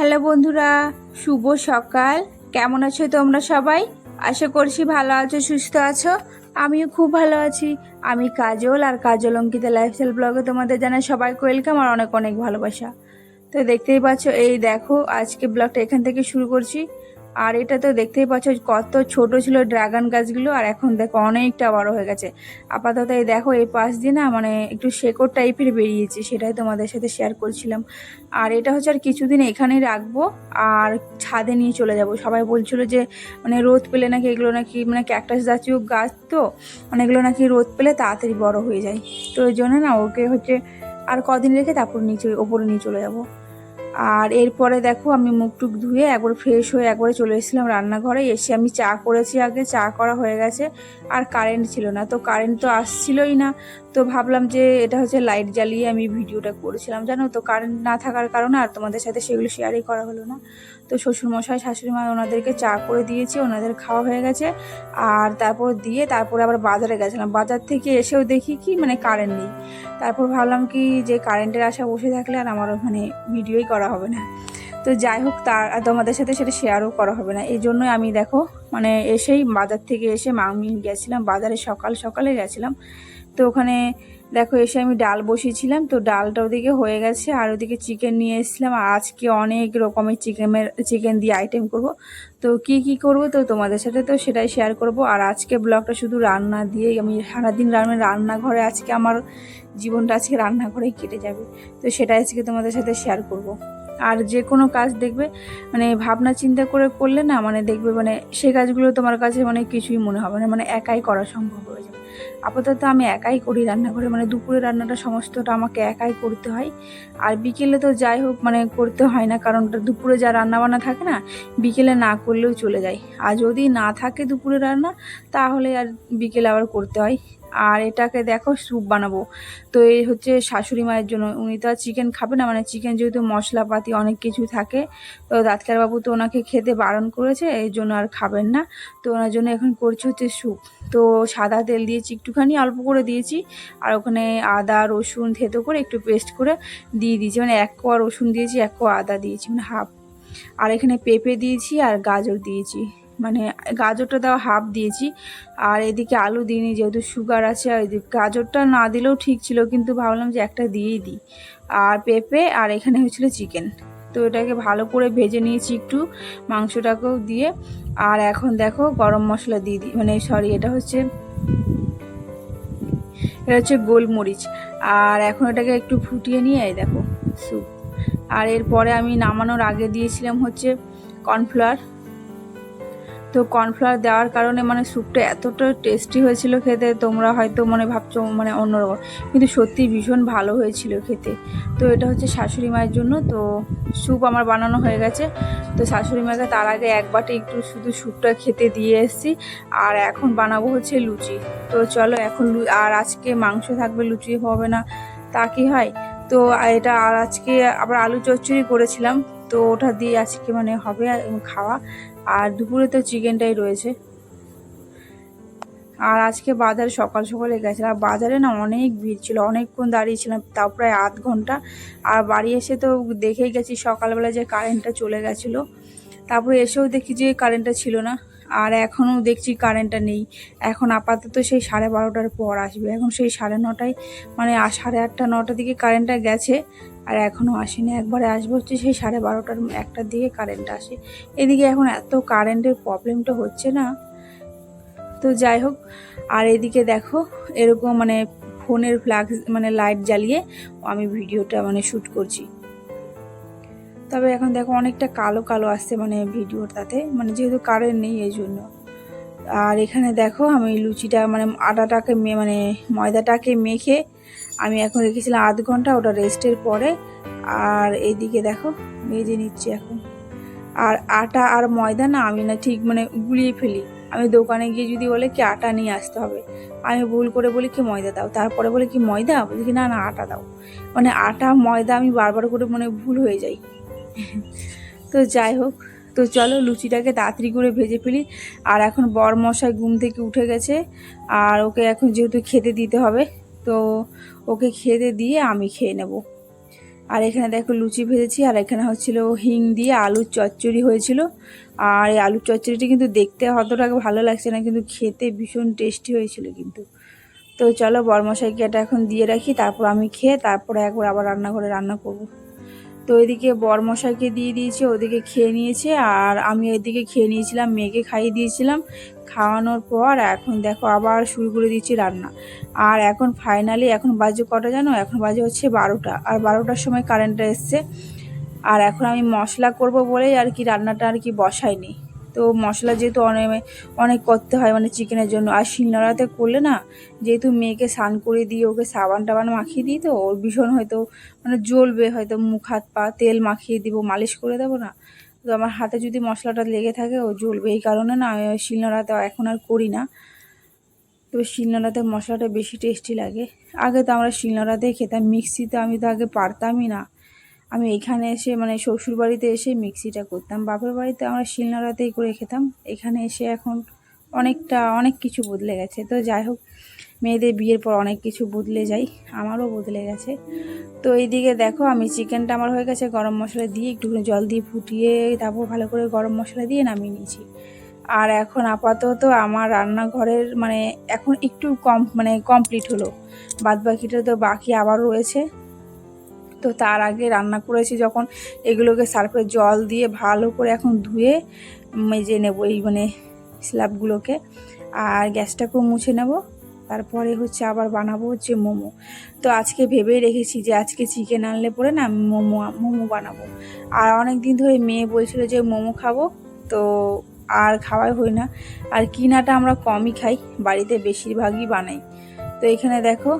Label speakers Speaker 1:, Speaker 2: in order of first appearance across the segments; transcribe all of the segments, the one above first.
Speaker 1: Hello বন্ধুরা, শুভ সকাল। কেমন আছো তোমরা সবাই? আশা করছি ভালো আছো, সুস্থ আছো। আমিও খুব ভালো আছি। আমি কাজল, আর কাজল অঙ্কিতা লাইফস্টাইল ব্লগে তোমাদের জানাই সবাইকে ওয়েলকাম আর অনেক অনেক ভালোবাসা। তো দেখতেই পাচ্ছ, এই দেখো আজকে ব্লগটা এখান থেকে শুরু করছি। আর এটা তো দেখতেই পাচ্ছ কত ছোট ছিল ড্রাগন গাছগুলো, আর এখন দেখো অনেকটা বড় হয়ে গেছে। আপাতত এই দেখো এই পাশ দিয়ে না মানে একটু শেকড় টাইপের বেরিয়েছে, সেটাই তোমাদের সাথে শেয়ার করছিলাম। আর এটা হচ্ছে আর কিছুদিন এখানেই রাখবো আর ছাদে নিয়ে চলে যাব। সবাই বলছিল যে মানে রোদ পেলে নাকি এগুলো নাকি মানে ক্যাকটাস জাতীয় গাছ, তো মানে এগুলো নাকি রোদ পেলে তাড়াতাড়ি বড় হয়ে যায়। তো ওই জন্য না ওকে হচ্ছে আর কদিন রেখে তারপর নিচে ওপরে নিয়ে চলে যাব। আর এরপরে দেখো আমি মুখ টুক ধুয়ে একবার ফ্রেশ হয়ে একবারে চলে এসেছিলাম রান্নাঘরে। এসে আমি চা করেছি, আগে চা করা হয়ে গেছে। আর কারেন্ট ছিল না, তো কারেন্ট তো আসছিলই না। তো ভাবলাম যে এটা হচ্ছে লাইট জ্বালিয়ে আমি ভিডিওটা করেছিলাম, জানো তো কারেন্ট না থাকার কারণে আর তোমাদের সাথে সেগুলো শেয়ারই করা হলো না। তো শ্বশুরমশাই শাশুড়ি মা ওনাদেরকে চা করে দিয়েছি, ওনাদের খাওয়া হয়ে গেছে। আর তারপরে আবার বাজারে গেছিলাম। বাজার থেকে এসেও দেখি কি মানে কারেন্ট নেই। তারপর ভাবলাম কি যে কারেন্টের আশা বসে থাকলে আর আমার মানে ভিডিওই করা হবে না। তো যাই হোক, তার তোমাদের সাথে সেটা শেয়ারও করা হবে না। এই জন্যই আমি দেখো মানে এসেই বাজার থেকে এসে আমি গেছিলাম বাজারে, সকাল সকালে গেছিলাম। তো ওখানে দেখো এসে আমি ডাল বসিয়েছিলাম, তো ডালটা ওদিকে হয়ে গেছে। আর ওদিকে চিকেন নিয়ে এসেছিলাম, আর আজকে অনেক রকমের চিকেন দিয়ে আইটেম করব। তো কি কি করব তো তোমাদের সাথে তো সেটাই শেয়ার করব। আর আজকে ব্লগটা শুধু রান্না দিয়েই, আমি সারাদিন রান্নাঘরে আজকে আমার জীবনটা আজকে রান্নাঘরেই কেটে যাবে। তো সেটাই আজকে তোমাদের সাথে শেয়ার করব। আর যে কোনো কাজ দেখবে মানে ভাবনা চিন্তা করে করলে না মানে দেখবে মানে সে কাজগুলো তোমার কাছে মানে কিছুই মনে হবে না, মানে একাই করা সম্ভব হয়ে যাবে। আপাতত আমি একাই করি রান্নাঘরে, মানে দুপুরে রান্নাটা সমস্তটা আমাকে একাই করতে হয়। আর বিকেলে তো যাই হোক মানে করতে হয় না, কারণ দুপুরে যা রান্না বান্না থাকে না বিকেলে না করলেও চলে যায়। আর যদি না থাকে দুপুরে রান্না তাহলে আর বিকেলে আবার করতে হয়। আর এটাকে দেখো স্যুপ বানাবো। তো এই হচ্ছে শাশুড়ি মায়ের জন্য, উনি তো আর চিকেন খাবে না, মানে চিকেন যেহেতু মশলাপাতি অনেক কিছু থাকে। তো ডাক্তার বাবু তো ওনাকে খেতে বারণ করেছে, এই জন্য আর খাবেন না। তো ওনার জন্য এখন করছি হচ্ছে স্যুপ। তো সাদা তেল দিয়েছি একটুখানি, অল্প করে দিয়েছি। আর ওখানে আদা রসুন থেতো করে একটু পেস্ট করে দিয়ে দিয়েছি, মানে 1 কোয়া রসুন দিয়েছি, 1 কোয়া আদা দিয়েছি, মানে হাফ। আর এখানে পেঁপে দিয়েছি আর গাজর দিয়েছি, মানে গাজরটা দেওয়া হাফ দিয়েছি। আর এদিকে আলু দিইনি, যেহেতু সুগার আছে। আর এদিকে গাজরটা না দিলেও ঠিক ছিল, কিন্তু ভাবলাম যে একটা দিয়েই দিই। আর পেঁপে আর এখানে হয়েছিল চিকেন। তো এটাকে ভালো করে ভেজে নিয়েছি একটু, মাংসটাকেও দিয়ে। আর এখন দেখো গরম মশলা দিয়ে দিই, মানে সরি এটা হচ্ছে গোলমরিচ। আর এখন এটাকে একটু ফুটিয়ে নিয়ে এই দেখো স্যুপ। আর এরপরে আমি নামানোর আগে দিয়েছিলাম হচ্ছে কর্নফ্লাওয়ার। তো কর্নফ্লাওয়ার দেওয়ার কারণে মানে স্যুপটা এতটা টেস্টি হয়েছিল খেতে, তোমরা হয়তো মানে ভাবছো মানে অন্যরকম, কিন্তু সত্যি ভীষণ ভালো হয়েছিল খেতে। তো এটা হচ্ছে শাশুড়ি মায়ের জন্য। তো স্যুপ আমার বানানো হয়ে গেছে। তো শাশুড়ি মাকে তার আগে এক বাটি একটু শুধু স্যুপটা খেতে দিয়ে এসেছি। আর এখন বানাবো হচ্ছে লুচি। তো চলো এখন আর আজকে মাংস থাকবে, লুচি হবে না তা কি হয়। তো এটা আর আজকে আবার আলু চচ্চড়ি করেছিলাম, তো ওটা দিয়ে আজকে মানে হবে খাওয়া। আর দুপুরে তো চিকেনটাই রয়েছে। আর আজকে বাজারে সকাল সকালে গেছিলাম, আর বাজারে না অনেক ভিড় ছিল, অনেকক্ষণ দাঁড়িয়েছিলাম, তাও প্রায় আধ ঘন্টা। আর বাড়ি এসে তো দেখেই গেছি সকালবেলা যে কারেন্টটা চলে গেছিলো। তারপরে এসেও দেখি যে কারেন্টটা ছিল না। আর এখনও দেখছি কারেন্টটা নেই। এখন আপাতত সেই 12:30টার পর আসবে, এখন সেই 9:30টায় মানে 8:30 9টার দিকে কারেন্টটা গেছে। আর এখনও আসেনি, একবারে আসবে হচ্ছে সেই 12:30টার 1টার দিকে কারেন্ট আসে। এদিকে এখন এত কারেন্টের প্রবলেমটা হচ্ছে না। তো যাই হোক, আর এদিকে দেখো এরকম মানে ফোনের ফ্ল্যাক্স মানে লাইট জ্বালিয়ে আমি ভিডিওটা মানে শ্যুট করছি। তবে এখন দেখো অনেকটা কালো কালো আসছে মানে ভিডিওটাতে, মানে যেহেতু কারেন্ট নেই এই জন্য। আর এখানে দেখো আমি লুচিটা মানে আটাটাকে মানে ময়দাটাকে মেখে আমি এখন রেখেছিলাম আধ ঘন্টা, ওটা রেস্টের পরে। আর এইদিকে দেখো ভেজে নিচ্ছি এখন। আর আটা আর ময়দা না আমি না ঠিক মানে গুলিয়ে ফেলি। আমি দোকানে গিয়ে যদি বলে কি আটা নিয়ে আসতে হবে, আমি ভুল করে বলি কি ময়দা দাও, তারপরে বলে কি ময়দা, বলি কি না না আটা দাও। মানে আটা ময়দা আমি বারবার করে মানে ভুল হয়ে যাই। তো যাই হোক, তো চলো লুচিটাকে তাড়াতাড়ি করে ভেজে ফেলি। আর এখন বরমশাই ঘুম থেকে উঠে গেছে, আর ওকে এখন যেহেতু খেতে দিতে হবে, তো ওকে খেতে দিয়ে আমি খেয়ে নেব। আর এখানে দেখো লুচি ভেজেছি, আর এখানে হচ্ছিল হিং দিয়ে আলুর চচ্চড়ি হয়েছিল। আর এই আলুর চচ্চড়িটা কিন্তু দেখতে অতটা ভালো লাগছে না, কিন্তু খেতে ভীষণ টেস্টি হয়েছিল কিন্তু। তো চলো বরমশাইকে এটা এখন দিয়ে রাখি, তারপর আমি খেয়ে তারপরে একবার আবার রান্নাঘরে রান্না করব। তো এদিকে বরমশাইকে দিয়ে দিয়েছি, ওদিকে খেয়ে নিয়েছে, আর আমি এদিকে খেয়ে নিয়েছিলাম, মেয়েকে খাইয়ে দিয়েছিলাম। খাওয়ানোর পর এখন দেখো আবার শুরু করে দিচ্ছি রান্না। আর এখন ফাইনালি এখন বাজে কটা জানো, এখন বাজে হচ্ছে 12টা, আর 12টার সময় কারেন্টটা এসছে। আর এখন আমি মশলা করব বলেই আর কি রান্নাটা আর কি বসাইনি। তো মশলা যেহেতু অনেক অনেক করতে হয় মানে চিকেনের জন্য, আর শিলনোড়াতে করলে না, যেহেতু মেয়েকে স্নান করে দিয়ে ওকে সাবান টাবান মাখিয়ে দিই, তো ওর ভীষণ হয়তো মানে জ্বলবে, হয়তো মুখ হাত পা তেল মাখিয়ে দিব, মালিশ করে দেবো না, তো আমার হাতে যদি মশলাটা লেগে থাকে ও জ্বলবে, এই কারণে না আমি শিলনোড়াতে এখন আর করি না। তো শিলনোড়াতে মশলাটা বেশি টেস্টি লাগে। আগে তো আমরা শিলনোড়াতেই খেতাম, মিক্সিতে আমি তো আগে পারতামই না। আমি এখানে এসে মানে শ্বশুর বাড়িতে এসে মিক্সিটা করতাম, বাপের বাড়িতে আমরা শিলনোড়াতেই করে খেতাম। এখানে এসে এখন অনেক কিছু বদলে গেছে। তো যাই হোক, মেয়েদের বিয়ের পর অনেক কিছু বদলে যায়, আমারও বদলে গেছে। তো এইদিকে দেখো আমি চিকেনটা আমার হয়ে গেছে, গরম মশলা দিয়ে একটুখানি জল দিয়ে ফুটিয়ে তারপর ভালো করে গরম মশলা দিয়ে নামিয়ে নিয়েছি। আর এখন আপাতত আমার রান্নাঘরের মানে এখন একটু কমপ্লিট হলো, বাদ বাকিটা তো বাকি আবার রয়েছে। তো তার আগে রান্না করেছি যখন, এগুলোকে সার্ফে জল দিয়ে ভালো করে এখন ধুয়ে মেজে নেবো এই স্ল্যাবগুলোকে, আর গ্যাসটাকেও মুছে নেব। তারপরে হচ্ছে আবার বানাবো হচ্ছে মোমো। তো আজকে ভেবেই রেখেছি যে আজকে চিকেন আনলে পরে না আমি মোমো বানাবো। আর অনেক দিন ধরে মেয়ে বলছিল যে মোমো খাবো, তো আর খাওয়াই হয় না। আর কিনাটা আমরা কমই খাই, বাড়িতে বেশিরভাগই বানাই। তো এখানে দেখো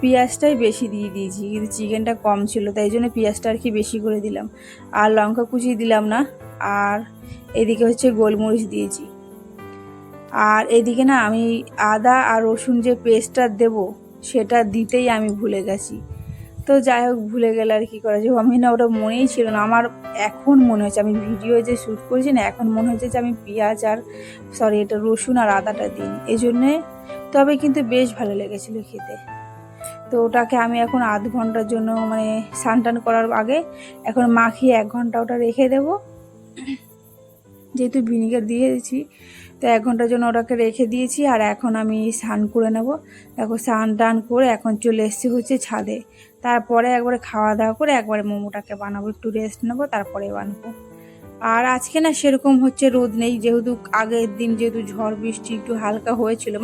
Speaker 1: পেঁয়াজটাই বেশি দিয়ে দিয়েছি, কিন্তু চিকেনটা কম ছিল, তাই জন্য পেঁয়াজটা আর কি বেশি করে দিলাম। আর লঙ্কা কুচি দিলাম না। আর এদিকে হচ্ছে গোলমরিচ দিয়েছি। আর এদিকে না আমি আদা আর রসুন যে পেস্টটা দেব, সেটা দিতেই আমি ভুলে গেছি। তো যাই হোক, ভুলে গেলে আর কি করা যাবে, আমি না ওটা মনেই ছিল না আমার। এখন মনে হচ্ছে আমি ভিডিও যে শ্যুট করেছি না, এখন মনে হচ্ছে যে আমি পেঁয়াজ আর এটা রসুন আর আদাটা দিই এই জন্যে। তবে কিন্তু বেশ ভালো লেগেছিলো খেতে। তো ওটাকে আমি এখন আধ ঘন্টার জন্য স্নান করার আগে এখন মাখিয়ে 1 ঘন্টা ওটা রেখে দেব। যেহেতু ভিনিগার দিয়েছি, তো 1 ঘন্টার জন্য ওটাকে রেখে দিয়েছি। আর এখন আমি স্নান করে নেব। দেখো স্নান টান করে এখন চলে এসেছি হচ্ছে ছাদে। তারপরে একবারে খাওয়া দাওয়া করে একবারে মোমোটাকে বানাবো, একটু রেস্ট নেবো, তারপরে বানাবো। আর আজকে না সেরকম হচ্ছে রোদ নেই, যেহেতু আগের দিন যেহেতু ঝড় বৃষ্টি একটু হালকা হয়েছিল,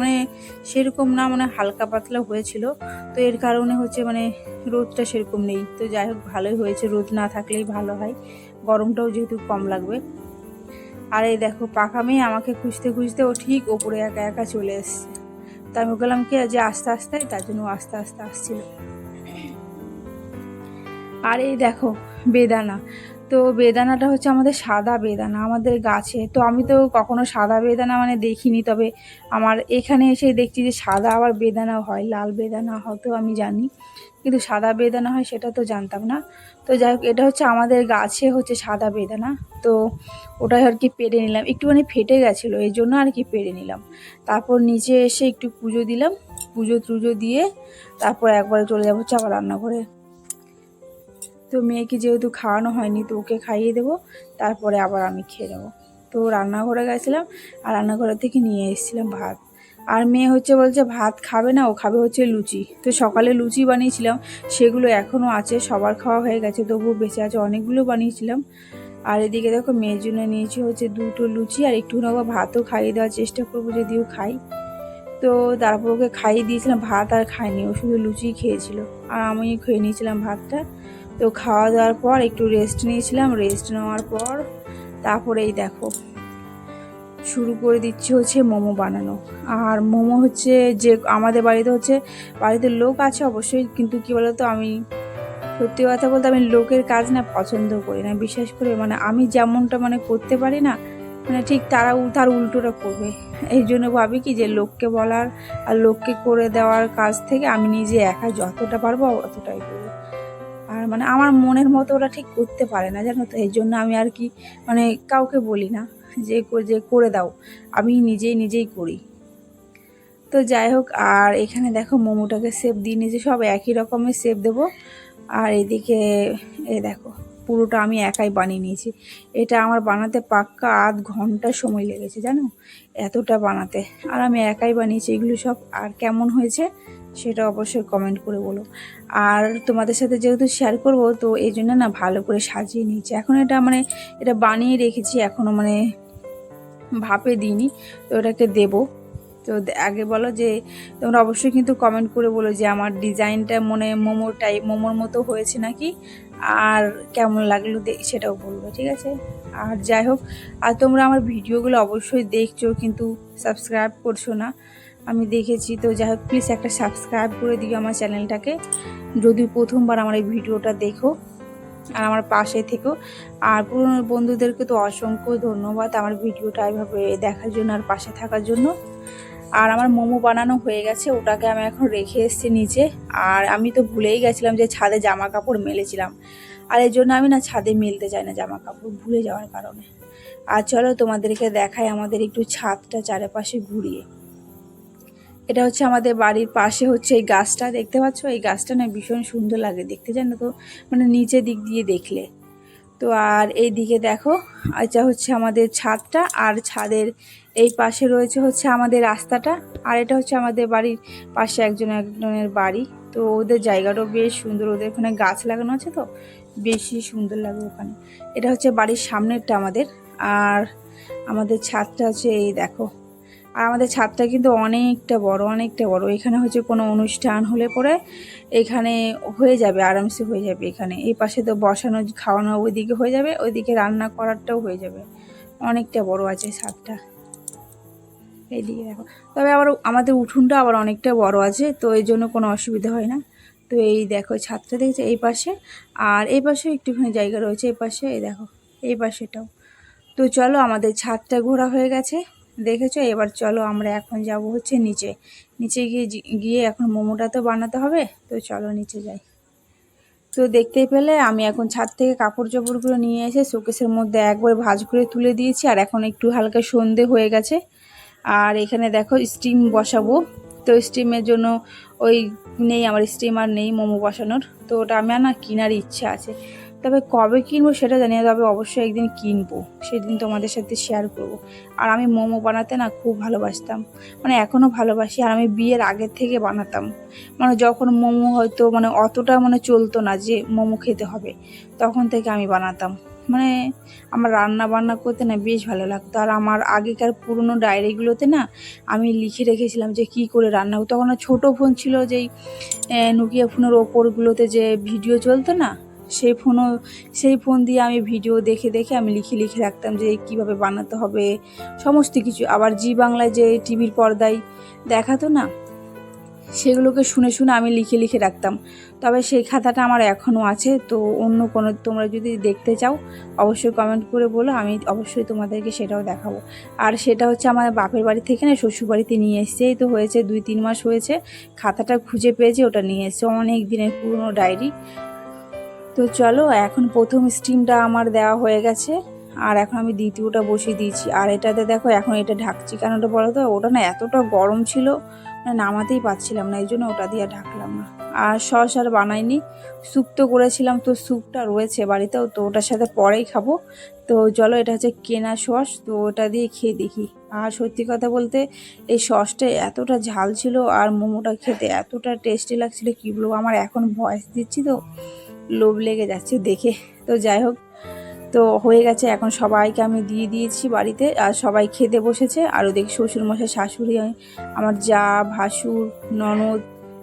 Speaker 1: সেরকম না, হালকা পাতলা হয়েছিল। তো এর কারণে হচ্ছে রোদটা সেরকম নেই। তো যাই হোক, ভালোই হয়েছে, রোদ না থাকলেই ভালো হয়, গরমটাও যেহেতু কম লাগবে। আর এই দেখো পাকা মেয়ে আমাকে খুঁজতে খুঁজতে ও ঠিক ওপরে একা একা চলে এসছে। তা আমি বললাম কি যে আস্তে আস্তে, তার জন্য আস্তে আস্তে আসছিল। আর এই দেখো বেদানা, তো বেদানাটা হচ্ছে আমাদের সাদা বেদানা আমাদের গাছে। তো আমি তো কখনো সাদা বেদানা দেখিনি, তবে আমার এখানে এসে দেখছি যে সাদা আবার বেদানা হয়, লাল বেদানা হয়তো আমি জানি, কিন্তু সাদা বেদানা হয় সেটা তো জানতাম না। তো যাই হোক, এটা হচ্ছে আমাদের গাছে হচ্ছে সাদা বেদানা। তো ওটাই আর কি পেড়ে নিলাম, একটুখানি ফেটে গেছিলো এই জন্য আর কি পেড়ে নিলাম। তারপর নিচে এসে একটু পুজো দিলাম, পুজো দিয়ে তারপর একবারে চলে যাবো হচ্ছে আবার রান্নাঘরে। তো মেয়েকে যেহেতু খাওয়ানো হয়নি, তো ওকে খাইয়ে দেবো, তারপরে আবার আমি খেয়ে নেবো। তো রান্নাঘরে গেছিলাম, আর রান্নাঘর থেকে নিয়ে এসেছিলাম ভাত। আর মেয়ে বলছে ভাত খাবে না, ও খাবে হচ্ছে লুচি। তো সকালে লুচি বানিয়েছিলাম, সেগুলো এখনও আছে, সবার খাওয়া হয়ে গেছে, তবুও বেঁচে আছে, অনেকগুলো বানিয়েছিলাম। আর এদিকে দেখো মেয়ের জন্য নিয়েছি হচ্ছে 2টো লুচি, আর একটু ভাতও খাইয়ে দেওয়ার চেষ্টা করবো যদিও খাই। তো তারপর ওকে খাইয়ে দিয়েছিলাম, ভাত আর খাইনি, ও শুধু লুচি খেয়েছিল, আর আমি খেয়ে নিয়েছিলাম ভাতটা। তো খাওয়া দাওয়ার পর একটু রেস্ট নিয়েছিলাম, রেস্ট নেওয়ার পর তারপরে এই দেখো শুরু করে দিচ্ছি হচ্ছে মোমো বানানো। আর মোমো হচ্ছে যে আমাদের বাড়িতে লোক আছে অবশ্যই, কিন্তু কি বলতো, আমি সত্যি কথা বলতে আমি লোকের কাজ না পছন্দ করি না, বিশেষ করে আমি যেমনটা করতে পারি না, ঠিক তার উল্টোটা করবে। এই জন্য ভাবি কি যে লোককে বলার আর লোককে করে দেওয়ার কাজ থেকে আমি নিজে একা যতটা পারবো অতটাই করবো। আর আমার মনের মতো ওরা ঠিক করতে পারে না, জানো তো, এই জন্য আমি আর কি কাউকে বলি না যে করে দাও, আমি নিজেই করি। তো যাই হোক, আর এখানে দেখো মোমোটাকে শেপ দিয়ে নিয়েছি, সব একই রকমের শেপ দেবো। আর এদিকে এই দেখো পুরোটা আমি একাই বানিয়ে নিয়েছি। এটা আমার বানাতে পাক্কা আধ ঘন্টা সময় লেগেছে জানো, এতটা বানাতে। আর আমি একাই বানিয়েছি এগুলো সব। আর কেমন হয়েছে সেটা অবশ্যই কমেন্ট করে বলো। আর তোমাদের সাথে যেহেতু শেয়ার করব, তো এই জন্য না ভালো করে সাজিয়ে নিয়েছি। এখন এটা মানে এটা বানিয়ে রেখেছি, এখনও মানে ভাপে দিইনি, তো এটাকে দেবো। তো আগে বলো যে তোমরা অবশ্যই কিন্তু কমেন্ট করে বলো যে আমার ডিজাইনটা মনে মোমোর মতো হয়েছে নাকি, আর কেমন লাগলো সেটাও বলবো, ঠিক আছে। আর যাই হোক, আর তোমরা আমার ভিডিওগুলো অবশ্যই দেখছো কিন্তু সাবস্ক্রাইব করছো না, আমি দেখেছি। তো যাই হোক, প্লিজ একটা সাবস্ক্রাইব করে দিও আমার চ্যানেলটাকে, যদি প্রথমবার আমার এই ভিডিওটা দেখো, আর আমার পাশে থেকো। আর পুরনো বন্ধুদেরকে তো অসংখ্য ধন্যবাদ আমার ভিডিওটা এভাবে দেখার জন্য আর পাশে থাকার জন্য। আর আমার মোমো বানানো হয়ে গেছে, ওটাকে আমি এখন রেখে এসেছি নিচে। আর আমি তো ভুলেই গেছিলাম যে ছাদে জামা কাপড় মেলেছিলাম, আর এই জন্য আমি না ছাদে মেলতে চাই না জামা কাপড়, ভুলে যাওয়ার কারণে। আর চলো তোমাদেরকে দেখাই আমাদের একটু ছাদটা চারপাশে ঘুরিয়ে। এটা হচ্ছে আমাদের বাড়ির পাশে হচ্ছে এই গাছটা দেখতে পাচ্ছ, এই গাছটা না ভীষণ সুন্দর লাগে দেখতে, জানো তো, মানে নিচের দিক দিয়ে দেখলে। তো আর এই দিকে দেখো, এটা হচ্ছে আমাদের ছাদটা, আর ছাদের এই পাশে রয়েছে হচ্ছে আমাদের রাস্তাটা। আর এটা হচ্ছে আমাদের বাড়ির পাশে একজনের বাড়ি। তো ওদের জায়গাটাও বেশ সুন্দর, ওদের ওখানে গাছ লাগানো আছে তো বেশি সুন্দর লাগে ওখানে। এটা হচ্ছে বাড়ির সামনেরটা আমাদের। আর আমাদের ছাদটা হচ্ছে এই দেখো। আর আমাদের ছাদটা কিন্তু অনেকটা বড়। এখানে হচ্ছে কোনো অনুষ্ঠান হলে পরে এখানে হয়ে যাবে, আরামসে হয়ে যাবে। এখানে এই পাশে তো বসানো খাওয়ানো ওইদিকে হয়ে যাবে, ওইদিকে রান্না করারটাও হয়ে যাবে। অনেকটা বড় আছে ছাদটা, এইদিকে দেখো। তবে আবার আমাদের উঠোনটা আবার অনেকটা বড় আছে, তো এই জন্য কোনো অসুবিধা হয় না। তো এই দেখো ছাদটা দেখছে এই পাশে, আর এই পাশে একটুখানি জায়গা রয়েছে এই পাশে, এই দেখো এই পাশেটাও। তো চলো আমাদের ছাদটা ঘোরা হয়ে গেছে, দেখেছো। এবার চলো আমরা এখন যাব হচ্ছে নিচে। নিচে গিয়ে এখন মোমোটা তো বানাতে হবে, তো চলো নিচে যাই। তো দেখতেই পেলে আমি এখন ছাদ থেকে কাপড় চোপড়গুলো নিয়ে এসে শোকেসের মধ্যে একবার ভাঁজ করে তুলে দিয়েছি। আর এখন একটু হালকা সন্ধে হয়ে গেছে। আর এখানে দেখো স্টিম বসাবো। তো স্টিমের জন্য ওই নেই, আমার স্টিমার নেই মোমো বসানোর, তো ওটা আমার না কেনার ইচ্ছা আছে। তবে কবে কিনবো সেটা জানি না, তবে অবশ্যই একদিন কিনবো, সেদিন তোমাদের সাথে শেয়ার করব। আর আমি মোমো বানাতে না খুব ভালোবাসতাম, মানে এখনও ভালোবাসি। আর আমি বিয়ের আগের থেকে বানাতাম, মানে যখন মোমো হয়তো মানে অতটা মানে চলতো না যে মোমো খেতে হবে, তখন থেকে আমি বানাতাম। মানে আমার রান্না বান্না করতে না বেশ ভালো লাগতো। আর আমার আগেকার পুরনো ডায়েরিগুলোতে না আমি লিখে রেখেছিলাম যে কি করে রান্না হতো। তখন ছোটো ফোন ছিল, যেই নোকিয়া ফোনের ওপরগুলোতে যে ভিডিও চলতো না, সেই ফোন দিয়ে আমি ভিডিও দেখে দেখে আমি লিখে রাখতাম যে কিভাবে বানাতে হবে সমস্ত কিছু। আবার জি বাংলায় যে টিভির পর্দায় দেখাতো না, সেগুলোকে শুনে শুনে আমি লিখে রাখতাম। তবে সেই খাতাটা আমার এখনও আছে। তো অন্য কোনো তোমরা যদি দেখতে চাও অবশ্যই কমেন্ট করে বলো, আমি অবশ্যই তোমাদেরকে সেটাও দেখাবো। আর সেটা হচ্ছে আমার বাপের বাড়ি থেকে না শ্বশুরবাড়িতে নিয়ে এসছে, এই তো হয়েছে 2-3 মাস হয়েছে। খাতাটা খুঁজে পেয়েছি, ওটা নিয়ে এসছে, অনেক দিনের পুরনো ডায়েরি। তো চলো এখন প্রথম স্টিমটা আমার দেওয়া হয়ে গেছে, আর এখন আমি দ্বিতীয়টা বসিয়ে দিয়েছি। আর এটাতে দেখো এখন এটা ঢাকছি, কারণ ওটা বলো তো ওটা না এতটা গরম ছিল, মানে নামাতেই পারছিলাম না, এই জন্য ওটা দিয়ে ঢাকলাম না। আর সস আর বানাইনি, স্যুপ তো করেছিলাম, তো স্যুপটা রয়েছে বাড়িতেও, তো ওটার সাথে পরেই খাবো। তো চলো এটা হচ্ছে কেনা সস, তো ওটা দিয়ে খেয়ে দেখি। আর সত্যি কথা বলতে এই সসটা এতটা ঝাল ছিল, আর মোমোটা খেতে এতটা টেস্টি লাগছিল কী বলবো। আমার এখন ভয়েস দিচ্ছি তো লোভ লেগে যাচ্ছে দেখে। তো যাই হোক, তো হয়ে গেছে, এখন সবাইকে আমি দিয়ে দিয়েছি বাড়িতে, আর সবাই খেতে বসেছে। আর ওদিকে শ্বশুরমশাই, শাশুড়ি, আমার যা, ভাসুর, ননদ,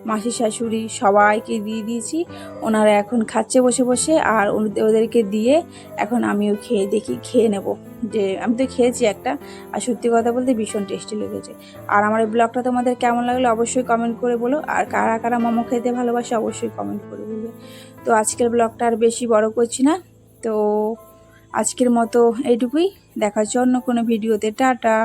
Speaker 1: মাসি শাশুড়ি সবাইকে দিয়ে দিয়েছি। ওনারা এখন খাচ্ছে বসে বসে, আর ওদেরকে দিয়ে এখন আমিও খেয়ে নেব। যে আমি তো খেয়েছি একটা, আর সত্যি কথা বলতে ভীষণ টেস্টি লেগেছে। আর আমার এই ব্লগটা তোমাদের কেমন লাগলো অবশ্যই কমেন্ট করে বলো। আর কারা কারা মোমো খেতে ভালোবাসে অবশ্যই কমেন্ট করে বলবে। তো আজকের ব্লগটা আর বেশি বড় করছি না, তো আজকের মতো এইটুকুই। দেখা হচ্ছে অন্য কোনো ভিডিওতে। টাটা।